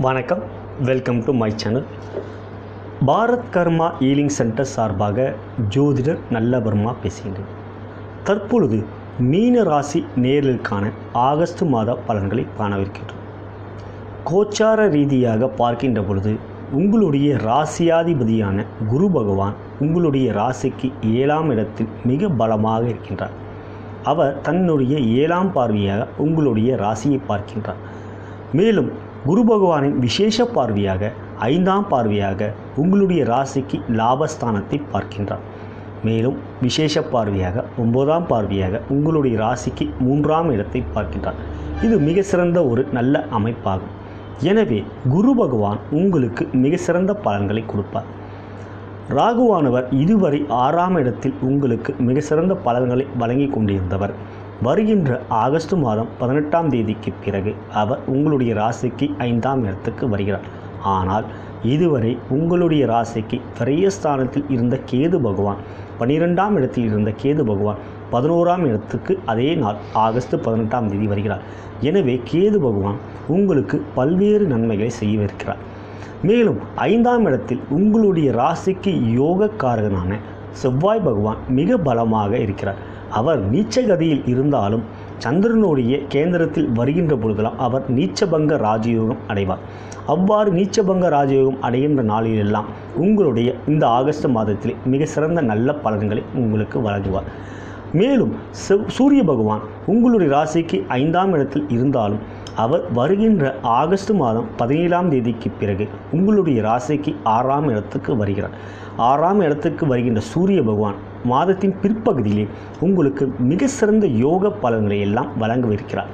வணக்கம், welcome to my channel. Bharat karma healing centre சார்பாக ஜோதிடர் நல்லவர்மா பேசுகின்றேன். தற்பொழுது மீன ராசி நேயர்களுக்கான ஆகஸ்ட் மாத பலன்களை காணவிருக்கின்றோம். கோச்சார ரீதியாக பார்க்கின்ற பொழுது உங்களுடைய ராசியாதிபதியான குரு பகவான் உங்களுடைய ராசிக்கு 7ஆம் இடத்தில் மிக பலமாக இருக்கின்றார். அவர் தன்னுடைய 7ஆம் பார்வையாக உங்களுடைய ராசியை பார்க்கின்றார். மேலும் குரு பகவானின் விசேஷ பார்வையாக 5ஆம் பார்வையாக உங்களுடைய ராசிக்கு லாபஸ்தானத்தை பார்க்கின்றார். மேலும் விசேஷ பார்வையாக 9ஆம் பார்வையாக உங்களுடைய ராசிக்கு 3ஆம் இடத்தை பார்க்கின்றார். இது மிக சிறந்த ஒரு நல்ல அமைப்பாகும். எனவே குரு பகவான் உங்களுக்கு மிக சிறந்த பலன்களை கொடுப்பார். ராகுவானவர் இதுவரை 6ஆம் இடத்தில் உங்களுக்கு மிக சிறந்த பலன்களை வழங்கி கொண்டிருந்தவர் வருகின்ற ஆகஸ்ட் மாதம் 18ஆம் தேதிக்கு பிறகு அவர் உங்களுடைய ராசிக்கு 5ஆம் இடத்துக்கு வருகிறார். ஆனால் இதுவரை உங்களுடைய ராசிக்கு விரயஸ்தானத்தில் இருந்த கேது பகவான் 12ஆம் இடத்தில் இருந்த கேது பகவான் 11ஆம் இடத்துக்கு அதே நாள் ஆகஸ்ட் 18ஆம் தேதி வருகிறார். எனவே கேது பகவான் உங்களுக்கு பல்வேறு நன்மைகளை செய்யவிருக்கிறார். மேலும் 5ஆம் இடத்தில் உங்களுடைய ராசிக்கு யோகக்காரகனான செவ்வாய் பகவான் மிக பலமாக இருக்கிறார். அவர் நீச்சகதியில் இருந்தாலும் சந்திரனுடைய கேந்திரத்தில் வருகின்ற பொழுதெல்லாம் அவர் நீச்சபங்க ராஜயோகம் அடைவார். அவ்வாறு நீச்சபங்க ராஜயோகம் அடைகின்ற நாளிலெல்லாம் உங்களுடைய இந்த ஆகஸ்ட் மாதத்தில் மிக சிறந்த நல்ல பலன்களை உங்களுக்கு வழங்குவார். மேலும் சூரிய பகவான் உங்களுடைய ராசிக்கு 5ஆம் இடத்தில் இருந்தாலும் அவர் வருகின்ற ஆகஸ்ட் மாதம் 17ஆம் தேதிக்கு பிறகு உங்களுடைய ராசிக்கு 6ஆம் இடத்துக்கு வருகிறார். 6ஆம் இடத்துக்கு வருகின்ற சூரிய பகவான் மாதத்தின் பிற்பகுதியிலே உங்களுக்கு மிக சிறந்த யோக பலன்களை எல்லாம் வழங்கவிருக்கிறார்.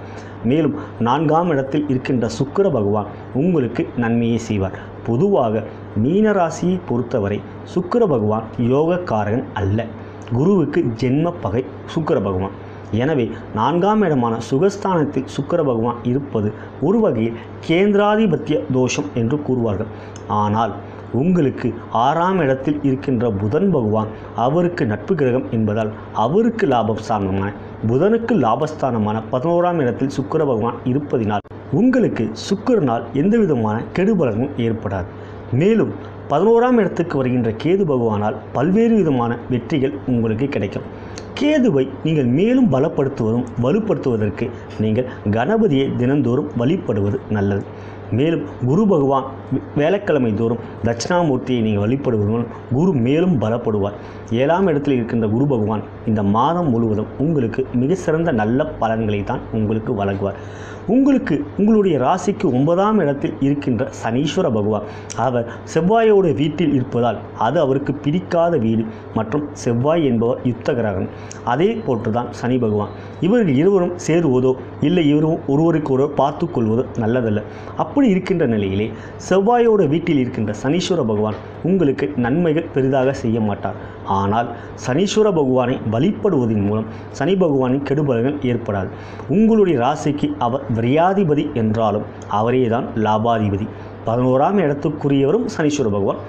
மேலும் 4ஆம் இடத்தில் இருக்கின்ற சுக்கிர பகவான் உங்களுக்கு நன்மையை செய்வார். பொதுவாக மீனராசியை பொறுத்தவரை சுக்கிர பகவான் யோகக்காரகன் அல்ல. குருவுக்கு ஜென்ம பகை சுக்கிர பகவான். எனவே 4ஆம் இடமான சுகஸ்தானத்தில் சுக்கிர பகவான் இருப்பது ஒரு வகையில் கேந்திராதிபத்திய தோஷம் என்று கூறுவார்கள். ஆனால் உங்களுக்கு 6ஆம் இடத்தில் இருக்கின்ற புதன் பகவான் அவருக்கு நட்பு கிரகம் என்பதால் அவருக்கு லாபஸ்தானமான புதனுக்கு லாபஸ்தானமான 11ஆம் இடத்தில் சுக்கிர பகவான் இருப்பதினால் உங்களுக்கு சுக்கிரனால் எந்த விதமான கெடுபலனும் ஏற்படாது. மேலும் 11ஆம் இடத்துக்கு வருகின்ற கேது பகவானால் பல்வேறு விதமான வெற்றிகள் உங்களுக்கு கிடைக்கும். கேதுவை நீங்கள் மேலும் பலப்படுத்துவதும் வலுப்படுத்துவதற்கு நீங்கள் கணபதியை தினந்தோறும் வழிபடுவது நல்லது. மேலும் குரு பகவான் வேலைக்கிழமை தோறும் தட்சிணாமூர்த்தியை நீங்கள் வழிபடுவதும் குரு மேலும் பலப்படுவார். 7ஆம் இடத்தில் இருக்கின்ற குரு பகவான் இந்த மாதம் முழுவதும் உங்களுக்கு மிக சிறந்த நல்ல பலன்களை தான் உங்களுக்கு வழங்குவார். உங்களுக்கு உங்களுடைய ராசிக்கு 9ஆம் இடத்தில் இருக்கின்ற சனீஸ்வர பகவான் அவர் செவ்வாயோட வீட்டில் இருப்பதால் அது அவருக்கு பிடிக்காத வீடு மற்றும் செவ்வாய் என்பவர் யுத்தகரகன். அதே போன்றுதான் சனி பகவான். இவர்கள் இருவரும் சேருவதோ இல்லை இவரும் ஒருவருக்கு ஒருவர் பார்த்து கொள்வதோ நல்லதல்ல. அப்படி இருக்கின்ற நிலையிலே செவ்வாயோட வீட்டில் இருக்கின்ற சனீஸ்வர பகவான் உங்களுக்கு நன்மைகள் பெரிதாக செய்ய மாட்டார். ஆனால் சனீஸ்வர பகவானை வழிபடுவதன் மூலம் சனி பகவானின் கெடுபலன்கள் ஏற்படாது. உங்களுடைய ராசிக்கு அவர் விரையாதிபதி என்றாலும் அவரே தான் லாபாதிபதி. 11ஆம் இடத்துக்குரியவரும் சனீஸ்வர பகவான்,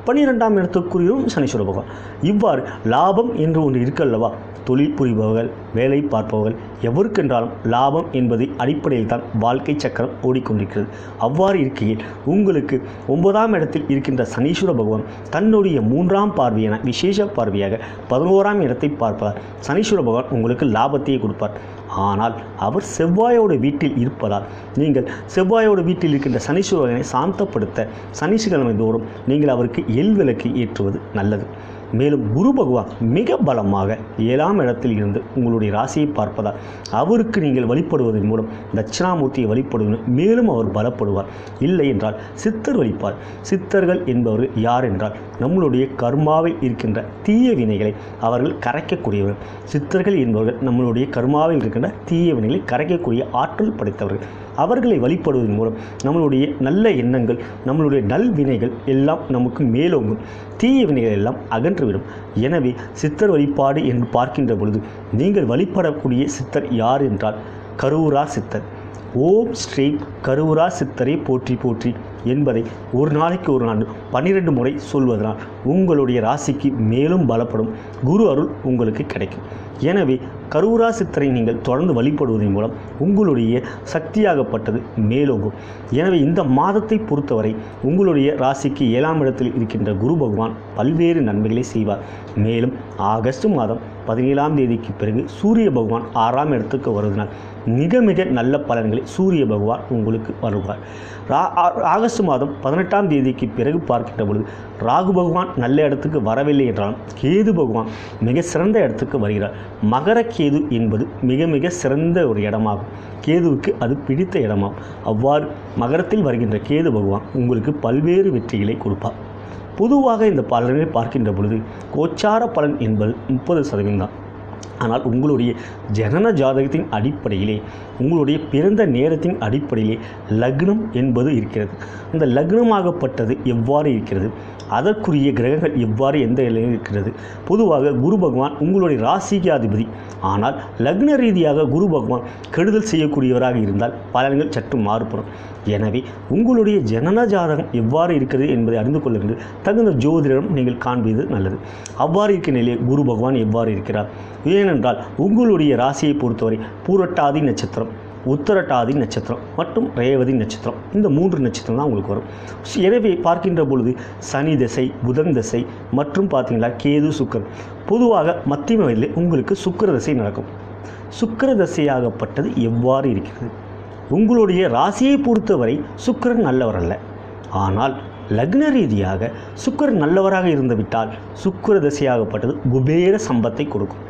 12ஆம் இடத்துக்குரியவரும் சனீஸ்வர பகவான். இவ்வாறு லாபம் என்று ஒன்று இருக்கல்லவா, தொழில் புரிபவர்கள் வேலை பார்ப்பவர்கள் எவருக்கென்றாலும் லாபம் என்பது அடிப்படையில் தான் வாழ்க்கை சக்கரம் ஓடிக்கொண்டிருக்கிறது. அவ்வாறு இருக்கையில் உங்களுக்கு 9ஆம் இடத்தில் இருக்கின்ற சனீஸ்வர பகவான் தன்னுடைய 3ஆம் பார்வையான விசேஷ பார்வையாக 11ஆம் இடத்தை பார்ப்பதால் சனீஸ்வர பகவான் உங்களுக்கு லாபத்தையே கொடுப்பார். ஆனால் அவர் செவ்வாயோட வீட்டில் இருப்பதால் நீங்கள் செவ்வாயோட வீட்டில் இருக்கின்ற சனீஸ்வரனை சாந்தப்படுத்த சனீஸ்வரக்கிழமை தோறும் நீங்கள் அவருக்கு எல் விளக்கு ஏற்றுவது நல்லது. மேலும் குரு பகவான் மிக பலமாக 7ஆம் இடத்தில் இருந்து உங்களுடைய ராசியை பார்ப்பதால் அவருக்கு நீங்கள் வழிபடுவதன் மூலம் தட்சிணாமூர்த்தியை வழிபடுவதன் மேலும் அவர் பலப்படுவார். இல்லை என்றால் சித்தர் வழிபார். சித்தர்கள் என்பவர்கள் யார் என்றால் நம்மளுடைய கர்மாவில் இருக்கின்ற தீய வினைகளை அவர்கள் கரைக்கக்கூடியவர்கள். சித்தர்கள் என்பவர்கள் நம்மளுடைய கர்மாவில் இருக்கின்ற தீய வினைகளை கரைக்கக்கூடிய ஆற்றல் படைத்தவர்கள். அவர்களை வழிபடுவதன் மூலம் நம்மளுடைய நல்ல எண்ணங்கள் நம்மளுடைய நல்வினைகள் எல்லாம் நமக்கு மேலோங்கும். தீய வினைகள் எல்லாம் அகன்றுவிடும். எனவே சித்தர் வழிபாடு என்று பார்க்கின்ற பொழுது நீங்கள் வழிபடக்கூடிய சித்தர் யார் என்றால் கரூரா சித்தர். ஓம் ஸ்ரீ கருவூரா சித்தரை போற்றி போற்றி என்பதை ஒரு நாளைக்கு ஒரு நாள் 12 முறை சொல்வதனால் உங்களுடைய ராசிக்கு மேலும் பலப்படும், குரு அருள் உங்களுக்கு கிடைக்கும். எனவே கருவூரா சித்தரை நீங்கள் தொடர்ந்து வழிபடுவதன் மூலம் உங்களுடைய சக்தியாகப்பட்டது மேலோகும். எனவே இந்த மாதத்தை பொறுத்தவரை உங்களுடைய ராசிக்கு 7ஆம் இடத்தில் இருக்கின்ற குரு பகவான் பல்வேறு நன்மைகளை செய்வார். மேலும் ஆகஸ்ட் மாதம் 17ஆம் தேதிக்கு பிறகு சூரிய பகவான் 6ஆம் இடத்துக்கு வருவதனால் மிக மிக நல்ல பலன்களை சூரிய பகவான் உங்களுக்கு வருவார். ஆகஸ்ட் மாதம் 18ஆம் தேதிக்கு பிறகு பார்க்கின்ற பொழுது ராகு பகவான் நல்ல இடத்துக்கு வரவில்லை என்றாலும் கேது பகவான் மிக சிறந்த இடத்துக்கு வருகிறார். மகர கேது என்பது மிக மிக சிறந்த ஒரு இடமாகும். கேதுவுக்கு அது பிடித்த இடமாகும். அவ்வாறு மகரத்தில் வருகின்ற கேது பகவான் உங்களுக்கு பல்வேறு வெற்றிகளை கொடுப்பார். பொதுவாக இந்த பலனை பார்க்கின்ற பொழுது கோச்சார பலன் என்பது 30% தான். ஆனால் உங்களுடைய ஜனன ஜாதகத்தின் அடிப்படையிலே, உங்களுடைய பிறந்த நேரத்தின் அடிப்படையிலே லக்னம் என்பது இருக்கிறது. அந்த லக்னமாகப்பட்டது எவ்வாறு இருக்கிறது, அதற்குரிய கிரகங்கள் எவ்வாறு எந்த நிலையில் இருக்கிறது. பொதுவாக குரு பகவான் உங்களுடைய ராசிக்கு அதிபதி. ஆனால் லக்ன ரீதியாக குரு பகவான் கெடுதல் செய்யக்கூடியவராக இருந்தால் பலன்கள் சற்று மாறுபடும். எனவே உங்களுடைய ஜனன ஜாதகம் எவ்வாறு இருக்கிறது என்பதை அறிந்து கொள்ள வேண்டும். தகுந்த ஜோதிடம் நீங்கள் காண்பது நல்லது. அவ்வாறு இருக்க நிலையில் குரு பகவான் எவ்வாறு இருக்கிறார்? ஏனென்றால் உங்களுடைய ராசியை பொறுத்தவரை பூரட்டாதி நட்சத்திரம், உத்தரட்டாதி நட்சத்திரம் மற்றும் ரேவதி நட்சத்திரம், இந்த 3 நட்சத்திரம் தான் உங்களுக்கு வரும். எனவே பார்க்கின்ற பொழுது சனி திசை, புதன் திசை மற்றும் பார்த்தீங்களா கேது சுக்கிரன், பொதுவாக மத்திய வயதில் உங்களுக்கு சுக்கிர திசை நடக்கும். சுக்கிர திசையாகப்பட்டது எவ்வாறு இருக்கிறது? உங்களுடைய ராசியை பொறுத்தவரை சுக்கிரன் நல்லவர் அல்ல. ஆனால் லக்ன ரீதியாக சுக்கிரன் நல்லவராக இருந்துவிட்டால் சுக்கிர திசையாகப்பட்டது குபேர சம்பத்தை கொடுக்கும்.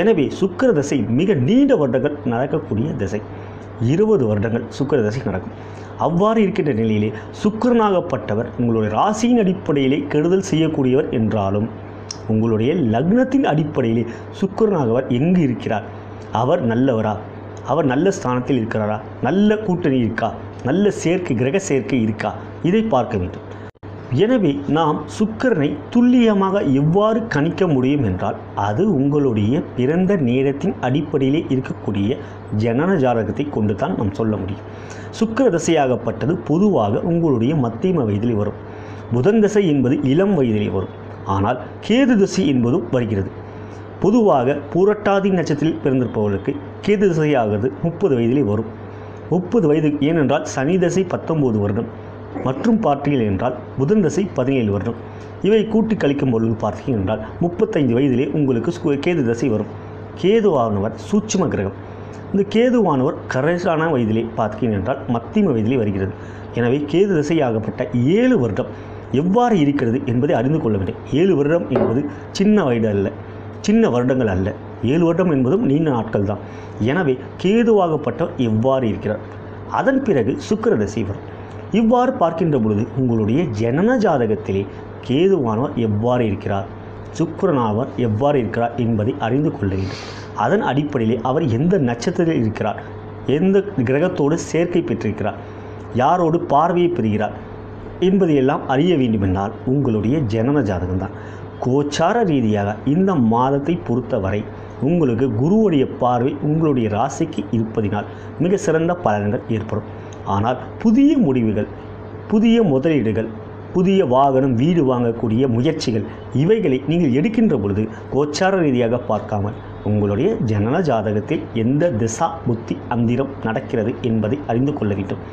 எனவே சுக்கிர திசை மிக நீண்ட வருடங்கள் நடக்கக்கூடிய திசை. 20 வருடங்கள் சுக்கிர திசை நடக்கும். அவ்வாறு இருக்கின்ற நிலையிலே சுக்கிரனாகப்பட்டவர் உங்களுடைய ராசியின் அடிப்படையிலே கெடுதல் செய்யக்கூடியவர் என்றாலும் உங்களுடைய லக்னத்தின் அடிப்படையிலே சுக்கிரனாகவர் எங்கு இருக்கிறார்? அவர் நல்லவரா? அவர் நல்ல ஸ்தானத்தில் இருக்கிறாரா? நல்ல கூட்டணி இருக்கா? நல்ல சேர்க்கை, கிரக சேர்க்கை இருக்கா? இதை பார்க்க வேண்டும். எனவே நாம் சுக்கிரனை துல்லியமாக எவ்வாறு கணிக்க முடியும் என்றால் அது உங்களுடைய பிறந்த நேரத்தின் அடிப்படையிலே இருக்கக்கூடிய ஜனன ஜாதகத்தை கொண்டு தான் நாம் சொல்ல முடியும். சுக்கிர திசையாகப்பட்டது பொதுவாக உங்களுடைய மத்தியம வயதிலே வரும். புதன் திசை என்பது இளம் வயதிலே வரும். ஆனால் கேது திசை என்பதும் வருகிறது. பொதுவாக பூரட்டாதி நட்சத்திரத்தில் பிறந்திருப்பவர்களுக்கு கேது திசையாகிறது 30 வயதிலே வரும். 30 வயது, ஏனென்றால் சனி திசை 19 வருடம் மற்றும் பார்த்தீர்கள் என்றால் புதன் திசை 17 வருடம். இவை கூட்டி கழிக்கும் பொழுது பார்த்தீர்கள் என்றால் 35 வயதிலே உங்களுக்கு கேது திசை வரும். கேதுவானவர் சூட்சும கிரகம். இந்த கேதுவானவர் கரைசான வயதிலே பார்த்தீர்கள் என்றால் மத்தியம வயதிலே வருகிறது. எனவே கேது திசையாகப்பட்ட 7 வருடம் எவ்வாறு இருக்கிறது என்பதை அறிந்து கொள்ள வேண்டும். 7 வருடம் என்பது சின்ன வயது அல்ல, சின்ன வருடங்கள் அல்ல. 7 வருடம் என்பதும் நீண்ட நாட்கள் தான். எனவே கேதுவாகப்பட்டவர் எவ்வாறு இருக்கிறார்? அதன் பிறகு சுக்கிர திசை வரும். இவ்வாறு பார்க்கின்ற பொழுது உங்களுடைய ஜனன ஜாதகத்திலே கேதுவானவர் எவ்வாறு இருக்கிறார், சுக்கிரனானவர் எவ்வாறு இருக்கிறார் என்பதை அறிந்து கொள்ள வேண்டும். அதன் அடிப்படையிலே அவர் எந்த நட்சத்திரத்தில் இருக்கிறார், எந்த கிரகத்தோடு சேர்க்கை பெற்றிருக்கிறார், யாரோடு பார்வையை பெறுகிறார் என்பதையெல்லாம் அறிய வேண்டுமென்றால் உங்களுடைய ஜனன ஜாதகம்தான். கோச்சார ரீதியாக இந்த மாதத்தை பொறுத்தவரை உங்களுக்கு குருவுடைய பார்வை உங்களுடைய ராசிக்கு இருப்பதினால் மிக சிறந்த பலன்கள் ஏற்படும். ஆனால் புதிய முடிவுகள், புதிய முதலீடுகள், புதிய வாகனம், வீடு வாங்கக்கூடிய முயற்சிகள், இவைகளை நீங்கள் எடுக்கின்ற பொழுது கோச்சார ரீதியாக பார்க்காமல் உங்களுடைய ஜனன ஜாதகத்தில் எந்த திசா புத்தி அந்திரம் நடக்கிறது என்பதை அறிந்து கொள்ள வேண்டும்.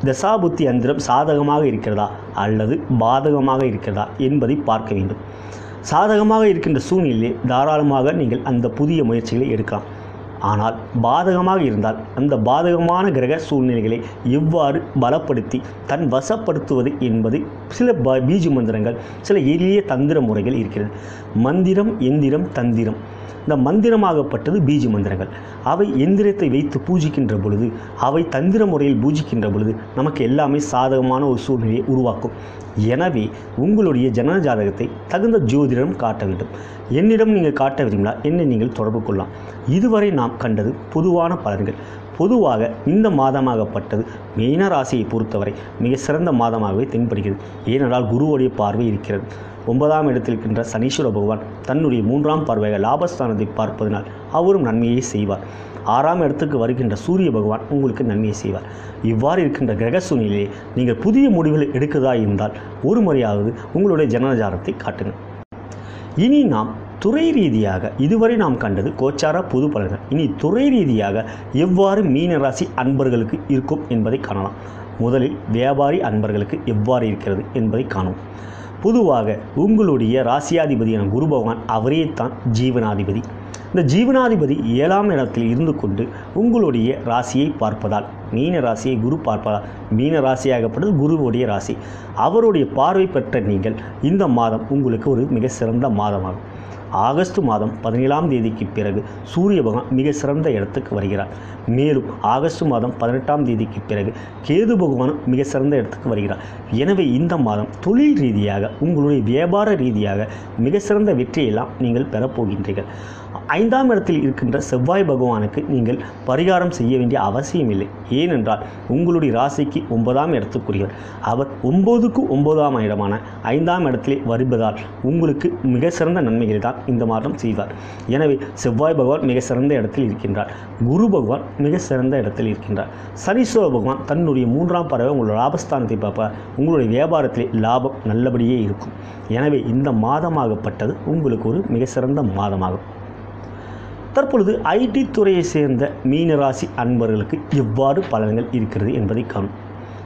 தசா புத்தி அந்திரம் சாதகமாக இருக்கிறதா அல்லது பாதகமாக இருக்கிறதா என்பதை பார்க்க வேண்டும். சாதகமாக இருக்கின்ற சூழ்நிலையிலே தாராளமாக நீங்கள் அந்த புதிய முயற்சிகளை எடுக்கலாம். ஆனால் பாதகமாக இருந்தால் அந்த பாதகமான கிரக சூழ்நிலைகளை எவ்வாறு பலப்படுத்தி தன் வசப்படுத்துவது என்பது சில பீஜ மந்திரங்கள், சில எளிய தந்திர முறைகள் இருக்கிறது. மந்திரம், எந்திரம், தந்திரம். இந்த மந்திரமாகப்பட்டது பீஜ மந்திரங்கள். அவை எந்திரத்தை வைத்து பூஜிக்கின்ற பொழுது, அவை தந்திர முறையில் பூஜிக்கின்ற பொழுது நமக்கு எல்லாமே சாதகமான ஒரு சூழ்நிலையை உருவாக்கும். எனவே உங்களுடைய ஜனன ஜாதகத்தை தகுந்த ஜோதிடம் காட்ட வேண்டும். என்னிடம் நீங்கள் காட்ட விரும்பினால் என்னை நீங்கள் தொடர்பு கொள்ளலாம். இதுவரை நாம் கண்டது பொதுவான பலன்கள். பொதுவாக இந்த மாதமாகப்பட்டது மீன ராசியை பொறுத்தவரை மிக சிறந்த மாதமாகவே தென்படுகிறது. ஏனென்றால் குருவுடைய பார்வை இருக்கிறது. 9ஆம் இடத்தில் இருக்கின்ற சனீஸ்வர பகவான் தன்னுடைய 3ஆம் பார்வையாக லாபஸ்தானத்தை பார்ப்பதனால் அவரும் நன்மையை செய்வார். 6ஆம் இடத்துக்கு வருகின்ற சூரிய பகவான் உங்களுக்கு நன்மையை செய்வார். இவ்வாறு இருக்கின்ற கிரக சூழ்நிலையை நீங்கள் புதிய முடிவுகளை எடுக்கதா இருந்தால் ஒரு முறையாவது உங்களுடைய ஜனனஜாதகத்தை காட்டுங்கள். இனி நாம் துறை ரீதியாக இதுவரை நாம் கண்டது கோச்சார பொது பலன்கள். இனி துறை ரீதியாக எவ்வாறு மீனராசி அன்பர்களுக்கு இருக்கும் என்பதை காணலாம். முதலில் வியாபாரி அன்பர்களுக்கு எவ்வாறு இருக்கிறது என்பதை காணும். பொதுவாக உங்களுடைய ராசியாதிபதியான குரு பகவான் அவரே தான் ஜீவனாதிபதி. இந்த ஜீவனாதிபதி 7ஆம் இடத்தில் இருந்து கொண்டு உங்களுடைய ராசியை பார்ப்பதால், மீன ராசியை குரு பார்ப்பதால், மீன ராசியாகப்பட்டது குருவுடைய ராசி, அவருடைய பார்வை பெற்ற நீங்கள் இந்த மாதம் உங்களுக்கு ஒரு மிக சிறந்த மாதமாகும். ஆகஸ்ட் மாதம் 17ஆம் தேதிக்கு பிறகு சூரிய பகவான் மிக சிறந்த இடத்துக்கு வருகிறார். மேலும் ஆகஸ்ட் மாதம் 18ஆம் தேதிக்கு பிறகு கேது பகவானும் மிக சிறந்த இடத்துக்கு வருகிறார். எனவே இந்த மாதம் தொழில் ரீதியாக உங்களுடைய வியாபார ரீதியாக மிக சிறந்த வெற்றியெல்லாம் நீங்கள் பெறப்போகின்றீர்கள். 5ஆம் இடத்தில் இருக்கின்ற செவ்வாய் பகவானுக்கு நீங்கள் பரிகாரம் செய்ய வேண்டிய அவசியம் இல்லை. ஏனென்றால் உங்களுடைய ராசிக்கு 9ஆம் இடத்துக்குரியவர். அவர் 9க்கு 9ஆம் இடமான 5ஆம் இடத்திலே வருவதால் உங்களுக்கு மிக சிறந்த நன்மைகளை தான் இந்த மாதம் செய்வார். எனவே செவ்வாய் பகவான் மிக சிறந்த இடத்தில் இருக்கின்றார். குரு பகவான் மிக சிறந்த இடத்தில் இருக்கின்றார். சனீஸ்வர பகவான் தன்னுடைய 3ஆம் பார்வை உங்களுடைய லாபஸ்தானத்தை பார்ப்பார். உங்களுடைய வியாபாரத்திலே லாபம் நல்லபடியே இருக்கும். எனவே இந்த மாதமாகப்பட்டது உங்களுக்கு ஒரு மிக சிறந்த மாதமாகும். தற்பொழுது ஐடி துறையை சேர்ந்த மீனராசி அன்பர்களுக்கு எவ்வாறு பலன்கள் இருக்கிறது என்பதை காணும்.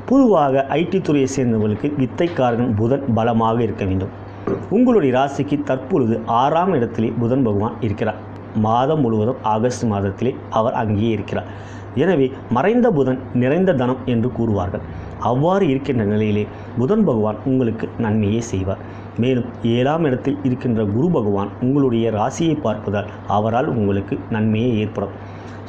பொதுவாக ஐடி துறையை சேர்ந்தவர்களுக்கு வித்தைக்காரன் புதன் பலமாக இருக்க வேண்டும். உங்களுடைய ராசிக்கு தற்பொழுது 6ஆம் இடத்திலே புதன் பகவான் இருக்கிறார். மாதம் முழுவதும் ஆகஸ்ட் மாதத்திலே அவர் அங்கேயே இருக்கிறார். எனவே மறைந்த புதன் நிறைந்த தனம் என்று கூறுவார்கள். அவ்வாறு இருக்கின்ற நிலையிலே புதன் பகவான் உங்களுக்கு நன்மையை செய்வார். மேலும் 7ஆம் இடத்தில் இருக்கின்ற குரு பகவான் உங்களுடைய ராசியை பார்ப்பதால் அவரால் உங்களுக்கு நன்மையே ஏற்படும்.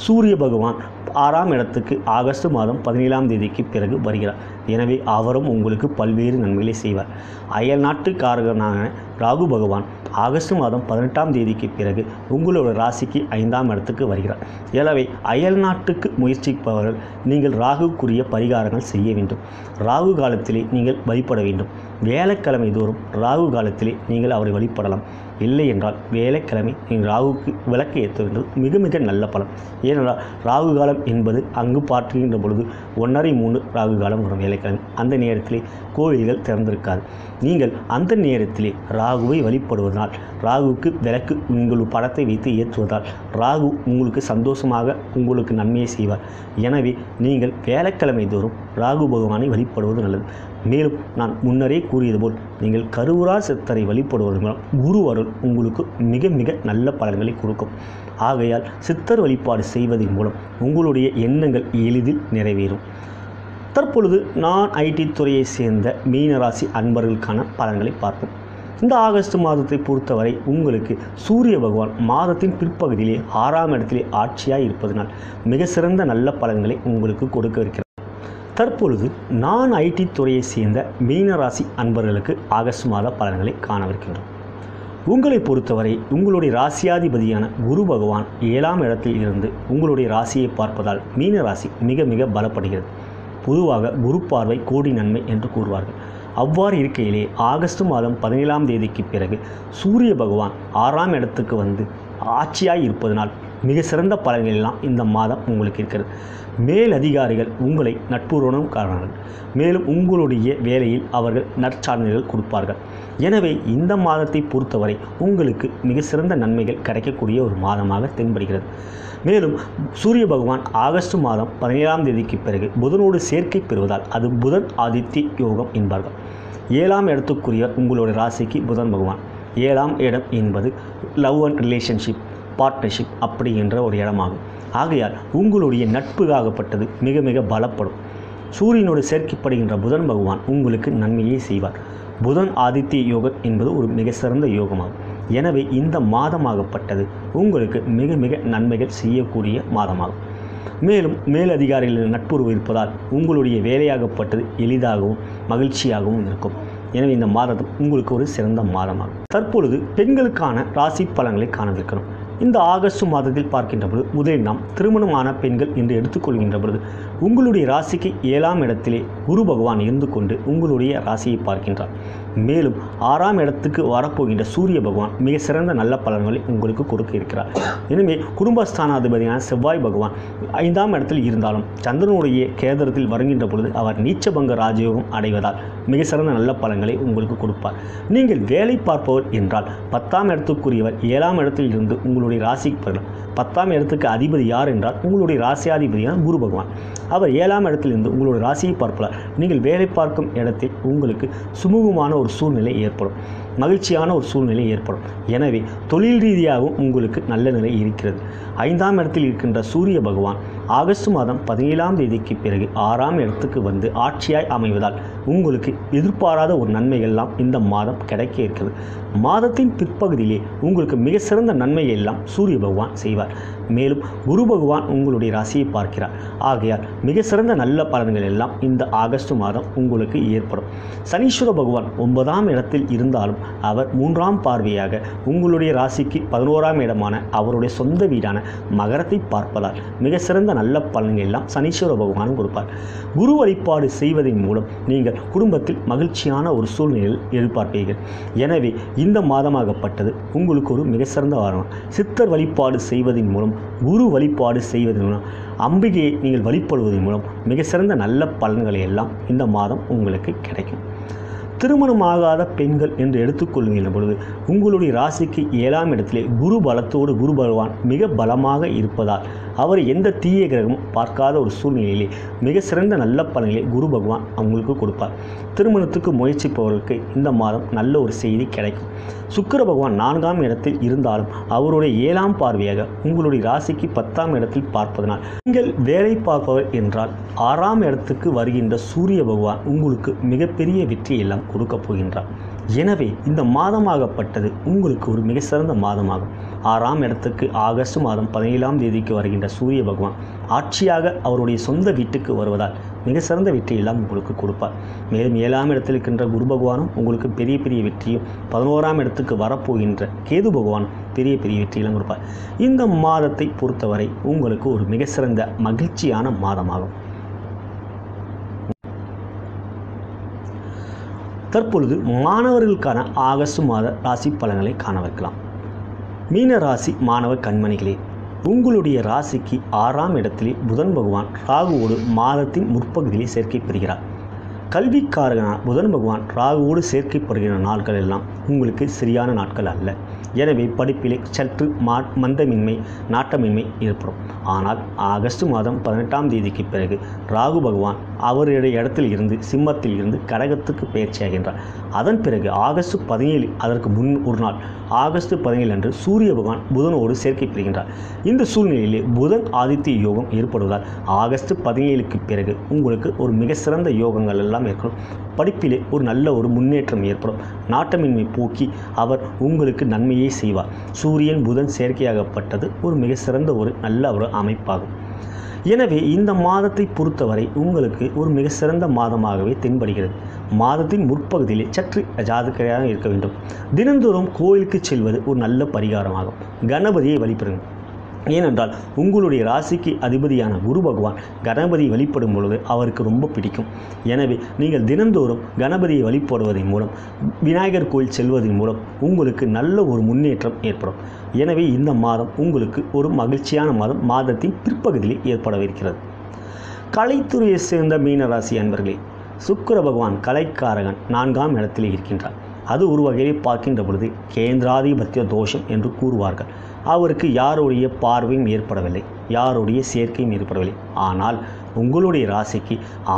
சூரிய பகவான் 6ஆம் இடத்துக்கு ஆகஸ்ட் மாதம் 17ஆம் தேதிக்கு பிறகு வருகிறார். எனவே அவரும் உங்களுக்கு பல்வேறு நன்மைகளை செய்வார். அயல் நாட்டுக்காரகனான ராகு பகவான் ஆகஸ்ட் மாதம் 18ஆம் தேதிக்கு பிறகு உங்களோட ராசிக்கு 5ஆம் இடத்துக்கு வருகிறார். எனவே அயல் நாட்டுக்கு முயற்சிப்பவர்கள் நீங்கள் ராகுக்குரிய பரிகாரங்கள் செய்ய வேண்டும். ராகு காலத்திலே நீங்கள் வழிபட வேண்டும். வேலைக்கிழமை தோறும் ராகு காலத்திலே நீங்கள் அவரை வழிபடலாம். இல்லை என்றால் வேலைக்கிழமை நீங்கள் ராகுக்கு விளக்கு ஏற்ற வேண்டும். மிக மிக நல்ல பலன். ஏனென்றால் ராகு காலம் என்பது அங்கு பார்க்கின்ற பொழுது 1:30 ராகு காலம் வரும் வேலைக்கிழமை. அந்த நேரத்திலே கோவில்கள் திறந்திருக்காது. நீங்கள் அந்த நேரத்திலே ராகுவை வழிபடுவதால், ராகுவுக்கு விளக்கு உங்கள் படத்தை வைத்து ஏற்றுவதால் ராகு உங்களுக்கு சந்தோஷமாக உங்களுக்கு நன்மையை செய்வார். எனவே நீங்கள் வேலைக்கிழமை தோறும் ராகு பகவானை வழிபடுவது நல்லது. மேலும் நான் முன்னரே கூறியது போல் நீங்கள் கருவுரா சித்தரை வழிபடுவதன் மூலம் குரு அருள் உங்களுக்கு மிக மிக நல்ல பலன்களை கொடுக்கும். ஆகையால் சித்தர் வழிபாடு செய்வதன் மூலம் உங்களுடைய எண்ணங்கள் எளிதில் நிறைவேறும். தற்பொழுது நான் ஐடி துறையை சேர்ந்த மீனராசி அன்பர்களுக்கான பலன்களை பார்ப்போம். இந்த ஆகஸ்ட் மாதத்தை பொறுத்தவரை உங்களுக்கு சூரிய பகவான் மாதத்தின் பிற்பகுதியிலே 6ஆம் இடத்திலே ஆட்சியாக இருப்பதனால் மிக சிறந்த நல்ல பலன்களை உங்களுக்கு கொடுக்க இருக்கிறார். தற்பொழுது நான் ஐடி துறையை சேர்ந்த மீனராசி அன்பர்களுக்கு ஆகஸ்ட் மாத பலன்களை காணவிருக்கின்றோம். உங்களை பொறுத்தவரை உங்களுடைய ராசியாதிபதியான குரு பகவான் 7ஆம் இடத்தில் இருந்து உங்களுடைய ராசியை பார்ப்பதால் மீனராசி மிக மிக பலப்படுகிறது. பொதுவாக குரு பார்வை கோடி நன்மை என்று கூறுவார்கள். அவ்வாறு இருக்கையிலே ஆகஸ்ட் மாதம் 17ஆம் தேதிக்கு பிறகு சூரிய பகவான் 6ஆம் இடத்துக்கு வந்து ஆட்சியாய் இருப்பதனால் மிக சிறந்த பலன்கள் எல்லாம் இந்த மாதம் உங்களுக்கு இருக்கிறது. மேல் அதிகாரிகள் உங்களை நட்புறவுடன் காரணர்கள். மேலும் உங்களுடைய வேலையில் அவர்கள் நற்சான்றிதழ்கள் கொடுப்பார்கள். எனவே இந்த மாதத்தை பொறுத்தவரை உங்களுக்கு மிக சிறந்த நன்மைகள் கிடைக்கக்கூடிய ஒரு மாதமாக தென்படுகிறது. மேலும் சூரிய பகவான் ஆகஸ்ட் மாதம் 17ஆம் தேதிக்கு பிறகு புதனோடு சேர்க்கை பெறுவதால் அது புதன் ஆதித்ய யோகம் என்பார்கள். 7ஆம் இடத்துக்குரிய உங்களுடைய ராசிக்கு புதன் பகவான். 7ஆம் இடம் என்பது லவ் அண்ட் ரிலேஷன்ஷிப், பார்ட்னர்ஷிப் அப்படி என்ற ஒரு இடமாகும். ஆகையால் உங்களுடைய நட்புக்காகப்பட்டது மிக மிக பலப்படும். சூரியனோடு சேர்க்கப்படுகின்ற புதன் பகவான் உங்களுக்கு நன்மையை செய்வார். புதன் ஆதித்ய யோகம் என்பது ஒரு மிக சிறந்த யோகமாகும். எனவே இந்த மாதமாகப்பட்டது உங்களுக்கு மிக மிக நன்மைகள் செய்யக்கூடிய மாதமாகும். மேலும் மேலதிகாரிகளின் நட்புறவு இருப்பதால் உங்களுடைய வேலையாகப்பட்டது எளிதாகவும் மகிழ்ச்சியாகவும் இருக்கும். எனவே இந்த மாதம் உங்களுக்கு ஒரு சிறந்த மாதமாகும். தற்பொழுது பெண்களுக்கான ராசி பலன்களை காணவிருக்கிறோம். இந்த ஆகஸ்ட் மாதத்தில் பார்க்கின்ற பொழுது முதலில் நாம் திருமணமான பெண்கள் என்று எடுத்துக்கொள்கின்ற பொழுது உங்களுடைய ராசிக்கு 7ஆம் இடத்திலே குரு பகவான் இருந்து கொண்டு உங்களுடைய ராசியை பார்க்கின்றார். மேலும் 6ஆம் இடத்துக்கு வரப்போகின்ற சூரிய பகவான் மிக சிறந்த நல்ல பலன்களை உங்களுக்கு கொடுக்க இருக்கிறார். எனவே குடும்பஸ்தானாதிபதியான செவ்வாய் பகவான் 5ஆம் இடத்தில் இருந்தாலும் சந்திரனுடைய கேந்திரத்தில் வருகின்ற பொழுது அவர் நீச்சபங்க ராஜயோகம் அடைவதால் மிக சிறந்த நல்ல பலன்களை உங்களுக்கு கொடுப்பார். நீங்கள் வேலை பார்ப்பவர் என்றால் 10ஆம் இடத்துக்குரியவர் 7ஆம் இடத்தில் இருந்து உங்களுடைய ராசிக்கு பெறலாம். 10ஆம் இடத்துக்கு அதிபதி யார் என்றால் உங்களுடைய ராசியாதிபதியான குரு பகவான். அவர் 7ஆம் இடத்திலிருந்து உங்களுடைய ராசியை பார்ப்பார். நீங்கள் வேலை பார்க்கும் இடத்தில் உங்களுக்கு சுமூகமான ஒரு சூழ்நிலை ஏற்படும், மகிழ்ச்சியான ஒரு சூழ்நிலை ஏற்படும். எனவே தொழில் ரீதியாகவும் உங்களுக்கு நல்ல நிலை இருக்கிறது. 5ஆம் இடத்தில் இருக்கின்ற சூரிய பகவான் ஆகஸ்ட் மாதம் 17ஆம் தேதிக்கு பிறகு 6ஆம் இடத்துக்கு வந்து ஆட்சியாய் அமைவதால் உங்களுக்கு எதிர்பாராத ஒரு நன்மைகள்லாம் இந்த மாதம் கிடைக்க இருக்கிறது. மாதத்தின் பிற்பகுதியிலே உங்களுக்கு மிக சிறந்த நன்மைகள் எல்லாம் சூரிய பகவான் செய்வார். மேலும் குரு பகவான் உங்களுடைய ராசியை பார்க்கிறார். ஆகையால் மிக சிறந்த நல்ல பலன்கள் எல்லாம் இந்த ஆகஸ்ட் மாதம் உங்களுக்கு ஏற்படும். சனீஸ்வர பகவான் 9ஆம் இடத்தில் இருந்தாலும் அவர் 3ஆம் பார்வையாக உங்களுடைய ராசிக்கு 11ஆம் இடமான அவருடைய சொந்த வீடான மகரத்தை பார்ப்பதால் மிக சிறந்த நல்ல பலன்கள் எல்லாம் சனீஸ்வர பகவான் கொடுப்பார். குரு வழிபாடு செய்வதன் மூலம் நீங்கள் குடும்பத்தில் மகிழ்ச்சியான ஒரு சூழ்நிலையில் எதிர்பார்ப்பீர்கள். எனவே இந்த மாதமாகப்பட்டது உங்களுக்கு ஒரு மிக சிறந்த வாரம். சித்தர் வழிபாடு செய்வதன் மூலம், குரு வழிபாடு செய்வதன் மூலம், அம்பிகையை நீங்கள் வழிபடுவதன் மூலம் மிக சிறந்த நல்ல பலன்களை எல்லாம் இந்த மாதம் உங்களுக்கு கிடைக்கும். திருமணமாகாத பெண்கள் என்று எடுத்துக்கொள்கின்ற பொழுது உங்களுடைய ராசிக்கு 7ஆம் இடத்திலே குரு பலத்தோடு குரு பகவான் மிக பலமாக இருப்பதால் அவர் எந்த தீய கிரகமும் பார்க்காத ஒரு சூழ்நிலையிலே மிக சிறந்த நல்ல பலன்களை குரு பகவான் அவங்களுக்கு கொடுப்பார். திருமணத்துக்கு முயற்சிப்பவர்களுக்கு இந்த மாதம் நல்ல ஒரு செய்தி கிடைக்கும். சுக்கிர பகவான் 4ஆம் இடத்தில் இருந்தாலும் அவருடைய 7ஆம் பார்வையாக உங்களுடைய ராசிக்கு 10ஆம் இடத்தில் பார்ப்பதனால் நீங்கள் வேலை பார்ப்பவர் என்றால் 6ஆம் இடத்துக்கு வருகின்ற சூரிய பகவான் உங்களுக்கு மிகப்பெரிய வெற்றி எல்லாம் கொடுக்கப் போகின்றார். எனவே இந்த மாதமாகப்பட்டது உங்களுக்கு ஒரு மிக சிறந்த மாதமாகும். 6ஆம் இடத்துக்கு ஆகஸ்ட் மாதம் 17ஆம் தேதிக்கு வருகின்ற சூரிய பகவான் ஆட்சியாக அவருடைய சொந்த வீட்டுக்கு வருவதால் மிக சிறந்த வெற்றியெல்லாம் உங்களுக்கு கொடுப்பார். மேலும் 7ஆம் இடத்தில் இருக்கின்ற குரு பகவானும் உங்களுக்கு பெரிய பெரிய வெற்றியும், 11ஆம் இடத்துக்கு வரப்போகின்ற கேது பகவான் பெரிய பெரிய வெற்றியெல்லாம் கொடுப்பார். இந்த மாதத்தை பொறுத்தவரை உங்களுக்கு ஒரு மிக சிறந்த மகிழ்ச்சியான மாதமாகும். தற்பொழுது மாணவர்களுக்கான ஆகஸ்ட் மாத ராசி பலன்களை காணவிருக்கலாம். மீன ராசி மாணவ கண்மணிகளே, உங்களுடைய ராசிக்கு 6ஆம் இடத்திலே புதன் பகவான் ராகுவோடு மாதத்தின் முற்பகுதியிலே சேர்க்கை பெறுகிறார். கல்விக்காரகனான புதன் பகவான் ராகுவோடு சேர்க்கைப்படுகிற நாட்கள் எல்லாம் உங்களுக்கு சரியான நாட்கள் அல்ல. எனவே படிப்பிலே சற்று மந்தமின்மை, நாட்டமின்மை ஏற்படும். ஆனால் ஆகஸ்ட் மாதம் 18ஆம் தேதிக்கு பிறகு ராகு பகவான் அவருடைய இடத்தில் இருந்து சிம்மத்தில் இருந்து கடகத்துக்கு பயிற்சியாகின்றார். அதன் பிறகு ஆகஸ்ட் 17 அதற்கு முன் ஒரு நாள் ஆகஸ்ட் 17 அன்று சூரிய பகவான் புதனோடு சேர்க்கை பெறுகின்றார். இந்த சூழ்நிலையிலே புதன் ஆதித்ய யோகம் ஏற்படுவதால் ஆகஸ்ட் 17க்கு பிறகு உங்களுக்கு ஒரு மிக சிறந்த யோகங்கள் எல்லாம் ஏற்படும். படிப்பிலே ஒரு நல்ல ஒரு முன்னேற்றம் ஏற்படும். நாட்டமின்மை போக்கி அவர் உங்களுக்கு நன்மையை செய்வார். சூரியன் புதன் சேர்க்கையாகப்பட்டது ஒரு மிக சிறந்த ஒரு நல்ல ஒரு அமைப்பாகும். எனவே இந்த மாதத்தை பொறுத்தவரை உங்களுக்கு ஒரு மிக சிறந்த மாதமாகவே தென்படுகிறது. மாதத்தின் முற்பகுதியிலே சற்று ஜாக்கிரதையாக இருக்க வேண்டும். தினந்தோறும் கோயிலுக்கு செல்வது ஒரு நல்ல பரிகாரமாகும். கணபதியை வழிபடுங்கள். ஏனென்றால் உங்களுடைய ராசிக்கு அதிபதியான குரு பகவான் கணபதியை வழிபடும் பொழுது அவருக்கு ரொம்ப பிடிக்கும். எனவே நீங்கள் தினந்தோறும் கணபதியை வழிபடுவதன் மூலம், விநாயகர் கோயில் செல்வதன் மூலம் உங்களுக்கு நல்ல ஒரு முன்னேற்றம் ஏற்படும். எனவே இந்த மாதம் உங்களுக்கு ஒரு மகிழ்ச்சியான மாதம் மாதத்தின் பிற்பகுதியில் ஏற்படவிருக்கிறது. கலைத்துறையை சேர்ந்த மீனராசி அன்பர்களே, சுக்கிர பகவான் கலைக்காரகன் 4ஆம் இடத்திலே இருக்கின்றார். அது ஒரு வகையை பார்க்கின்ற பொழுது கேந்திராதிபத்திய தோஷம் என்று கூறுவார்கள். அவருக்கு யாருடைய பார்வையும் ஏற்படவில்லை, யாருடைய சேர்க்கையும் ஏற்படவில்லை. ஆனால் உங்களுடைய ராசிக்கு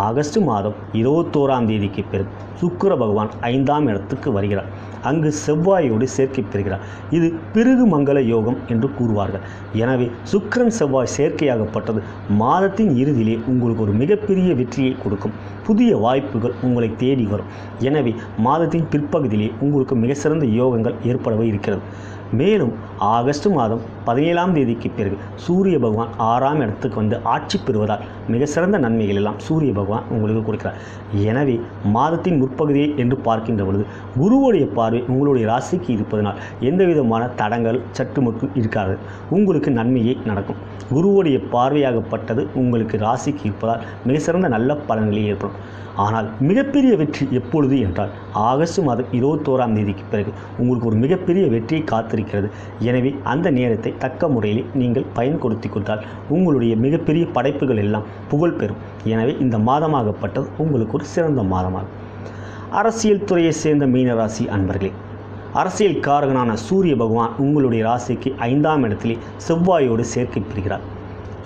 ஆகஸ்ட் மாதம் 21ஆம் தேதிக்கு பிறகு சுக்கிர பகவான் 5ஆம் இடத்துக்கு வருகிறார். அங்கு செவ்வாயோடு சேர்க்கை பெறுகிறார். இது பிருகு மங்கள யோகம் என்று கூறுவார்கள். எனவே சுக்கிரன் செவ்வாய் சேர்க்கையாகப்பட்டது மாதத்தின் இறுதியிலே உங்களுக்கு ஒரு மிகப்பெரிய வெற்றியை கொடுக்கும். புதிய வாய்ப்புகள் உங்களை தேடி வரும். எனவே மாதத்தின் பிற்பகுதியிலே உங்களுக்கு மிக சிறந்த யோகங்கள் ஏற்படவே இருக்கிறது. மேலும் ஆகஸ்ட் மாதம் 17ஆம் தேதிக்கு பிறகு சூரிய பகவான் 6ஆம் இடத்துக்கு வந்து ஆட்சி பெறுவதால் மிக சிறந்த நன்மைகள் எல்லாம் சூரிய பகவான் உங்களுக்கு கொடுக்கிறார். எனவே மாதத்தின் முற்பகுதியை என்று பார்க்கின்ற பொழுது குருவுடைய பார்வை உங்களுடைய ராசிக்கு இருப்பதனால் எந்த விதமான தடங்கள் சற்றுமுற்றும் இருக்காது. உங்களுக்கு நன்மையே நடக்கும். குருவுடைய பார்வையாகப்பட்டது உங்களுக்கு ராசிக்கு இருப்பதால் மிக சிறந்த நல்ல பலன்களே ஏற்படும். ஆனால் மிகப்பெரிய வெற்றி எப்பொழுது என்றால் ஆகஸ்ட் மாதம் 21ஆம் தேதிக்கு பிறகு உங்களுக்கு ஒரு மிகப்பெரிய வெற்றியை காத்திருக்கிறது. எனவே அந்த நேரத்தை தக்க முறையில் நீங்கள் பயன்படுத்தி கொண்டால் உங்களுடைய மிகப்பெரிய படைப்புகள் எல்லாம் புகழ் பெறும். எனவே இந்த மாதமாகப்பட்டது உங்களுக்கு ஒரு சிறந்த மாதமாகும். அரசியல் துறையை சேர்ந்த மீனராசி அன்பர்களே, அரசியல் காரகனான சூரிய பகவான் உங்களுடைய ராசிக்கு 5ஆம் இடத்திலே செவ்வாயோடு சேர்க்கை பெறுகிறார்.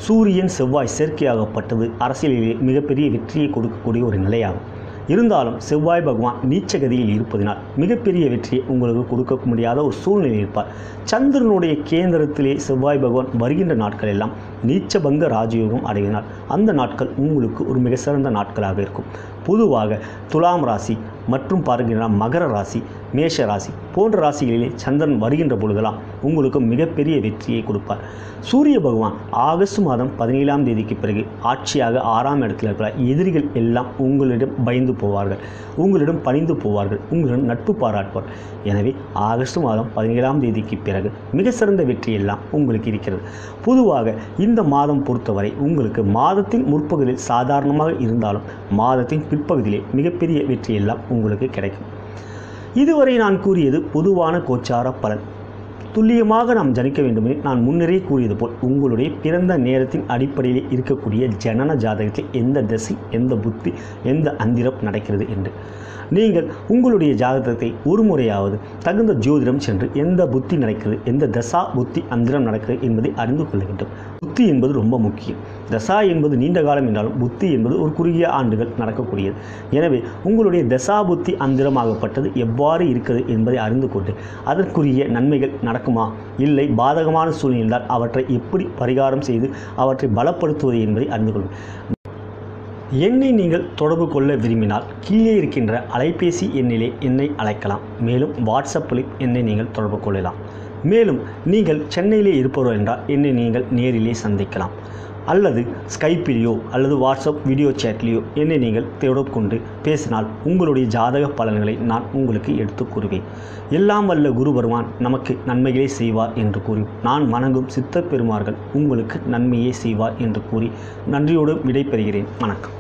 சூரியன் செவ்வாய் சேர்க்கையாகப்பட்டது அரசியலிலே மிகப்பெரிய வெற்றியை கொடுக்கக்கூடிய ஒரு நிலையாகும். இருந்தாலும் செவ்வாய் பகவான் நீச்சகதியில் இருப்பதனால் மிகப்பெரிய வெற்றியை உங்களுக்கு கொடுக்க முடியாத ஒரு சூழ்நிலை இருப்பார். சந்திரனுடைய கேந்திரத்திலே செவ்வாய் பகவான் வருகின்ற நாட்கள் எல்லாம் நீச்சபங்க ராஜயோகம் அடைவினால் அந்த நாட்கள் உங்களுக்கு ஒரு மிக சிறந்த நாட்களாக இருக்கும். பொதுவாக துலாம் ராசி மற்றும் பார்க்கின்ற மகர ராசி, மேஷ ராசி போன்ற ராசிகளிலே சந்திரன் வருகின்ற பொழுதெல்லாம் உங்களுக்கு மிகப்பெரிய வெற்றியை கொடுப்பார். சூரிய பகவான் ஆகஸ்ட் மாதம் 17ஆம் தேதிக்கு பிறகு ஆட்சியாக 6ஆம் இடத்தில் இருக்கிற எதிரிகள் எல்லாம் உங்களிடம் பயந்து போவார்கள், உங்களிடம் பணிந்து போவார்கள், உங்களிடம் நட்பு பாராட்டுவார். எனவே ஆகஸ்ட் மாதம் 17ஆம் தேதிக்கு பிறகு மிக சிறந்த வெற்றி எல்லாம் உங்களுக்கு இருக்கிறது. பொதுவாக இந்த மாதம் பொறுத்தவரை உங்களுக்கு மாதத்தின் முற்பகுதியில் சாதாரணமாக இருந்தாலும் மாதத்தின் பிற்பகுதியிலே மிகப்பெரிய வெற்றி எல்லாம் உங்களுக்கு கிடைக்கும். இதுவரை நான் கூறியது பொதுவான கோச்சார பலன். துல்லியமாக நாம் ஜனிக்க வேண்டுமெனில் நான் முன்னரே கூறியது போல் உங்களுடைய பிறந்த நேரத்தின் அடிப்படையில் இருக்கக்கூடிய ஜனன ஜாதகத்தில் எந்த திசை, எந்த புத்தி, எந்த அந்திரம் நடக்கிறது என்று நீங்கள் உங்களுடைய ஜாதகத்தை ஒரு முறையாவது தகுந்த ஜோதிடம் சென்று எந்த புத்தி நடக்கிறது, எந்த தசா புத்தி அந்திரம் நடக்கிறது என்பதை அறிந்து கொள்ள வேண்டும். புத்தி என்பது ரொம்ப முக்கியம். தசா என்பது நீண்ட காலம் என்றாலும் புத்தி என்பது ஒரு குறுகிய ஆண்டுகள் நடக்கக்கூடியது. எனவே உங்களுடைய தசா புத்தி அந்திரமாகப்பட்டது எவ்வாறு இருக்கிறது என்பதை அறிந்து கொண்டு அதற்குரிய நன்மைகள் நடக்குமா, இல்லை பாதகமான சூழ்நிலையால் அவற்றை எப்படி பரிகாரம் செய்து அவற்றை பலப்படுத்துவது என்பதை அறிந்து கொள்ளும். என்னை நீங்கள் தொடர்பு கொள்ள விரும்பினால் கீழே இருக்கின்ற அலைபேசி எண்ணிலே என்னை அழைக்கலாம். மேலும் வாட்ஸ்அப்பில் என்னை நீங்கள் தொடர்பு கொள்ளலாம். மேலும் நீங்கள் சென்னையிலே இருப்பவர்கள் என்றால் என்னை நீங்கள் நேரிலே சந்திக்கலாம். அல்லது ஸ்கைப்பிலேயோ அல்லது வாட்ஸ்அப் வீடியோ சேட்லேயோ என்னை நீங்கள் தொடர்பு கொண்டு பேசினால் உங்களுடைய ஜாதக பலன்களை நான் உங்களுக்கு எடுத்து கூறுவேன். எல்லாம் வல்ல குரு பகவான் நமக்கு நன்மைகளே செய்வார் என்று கூறி நான் வணங்கும் சித்தப் பெருமார்கள் உங்களுக்கு நன்மையே செய்வார் என்று கூறி நன்றியோடு விடைபெறுகிறேன். வணக்கம்.